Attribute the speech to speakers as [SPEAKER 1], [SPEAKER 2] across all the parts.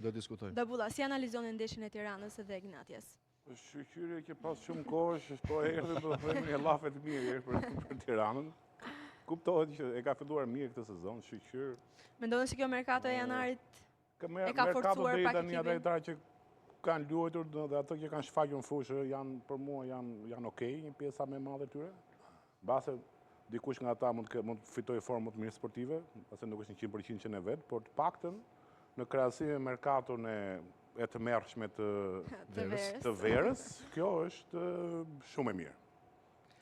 [SPEAKER 1] Do diskutojmë.
[SPEAKER 2] Dabulla, si analizoni ndeshjen e Tiranës dhe Ignatias?
[SPEAKER 3] Shqyqyri që pas shumë kohësh, po erdhe do të themi e llafet mirë për Tiranën. Kuptohet që e ka filluar mirë këtë sezon, shqyqyr.
[SPEAKER 2] Mendoni se kjo merkato e janarit e ka
[SPEAKER 3] Merkato
[SPEAKER 2] forcuar
[SPEAKER 3] deri
[SPEAKER 2] pak
[SPEAKER 3] tani ata
[SPEAKER 2] ekipin?
[SPEAKER 3] lojtarë që kanë luajtur dhe ato që kanë shfaqur në fushë janë për mua janë okay, një pjesa më e madhe e tyre. Mbase dikush nga ata mund të fitojë formë më të mirë sportive, pasi nuk është 100% që ne vet, por të paktën në krahasim me merkaton e të mërshme të verës, kjo është shumë e mirë.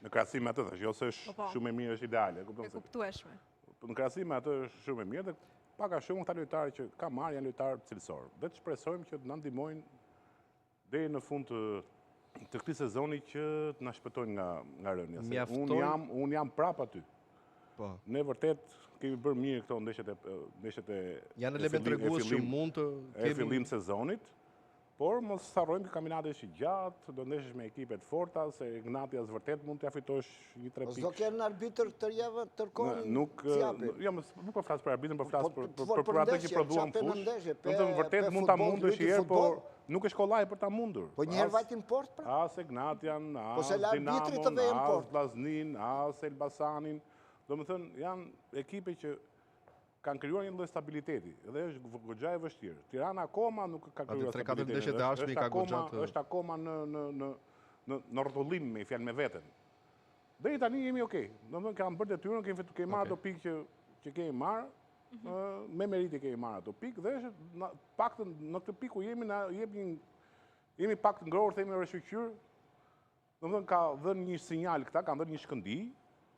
[SPEAKER 3] Në krahasim me atë, jo se është shumë e mirë, është ideale.
[SPEAKER 2] E kuptueshme.
[SPEAKER 3] Në krahasim me atë është shumë e mirë dhe paka shumë këta lojtarë që ka marrë janë lojtarë cilësorë. Dhe të shpresojmë që të na ndihmojnë deri në fund të këtij sezoni që të na shpëtojnë nga rënja. Unë jam prap aty.
[SPEAKER 1] Po.
[SPEAKER 3] Ne vërtet kemi bërë mirë këto ndeshjet e
[SPEAKER 1] janë element tregues që mund të
[SPEAKER 3] kemi fillim sezonit, por mos harrojmë që kampionati është i gjatë, do ndeshesh me ekipe të forta, se Ignatias vërtet mund t'ia fitosh 1-3 pikë.
[SPEAKER 4] Do kenë arbitër të javë tërkohë?
[SPEAKER 3] Nuk po flas për arbitrin, po flas për atë që prodhuam fushë. Vërtet mund ta mundësh një herë, por nuk është kollaj për ta mundur.
[SPEAKER 4] Po një herë vajtin port, pra?
[SPEAKER 3] As Ignatian, as Dinamon, as Vllaznin, as Elbasanin. Domethënë janë ekipe që kanë krijuar një lloj stabiliteti dhe është goxha e vështirë. Tirana akoma nuk ka krijuar stabilitet.
[SPEAKER 1] 3-4 ndeshjet e ardhshme ka goxha.
[SPEAKER 3] Është akoma në rrotullim me fjalë me veten. Deri tani jemi okay. Domethënë kanë bërë detyrën, kemi marrë ato pikë që kemi marrë, me merite kemi marrë ato pikë dhe është paktën në këtë pikë ku jemi na jep jemi pak të ngrohur themi rishqyr. Domethënë ka dhënë një sinjal këta, kanë dhënë një shkëndij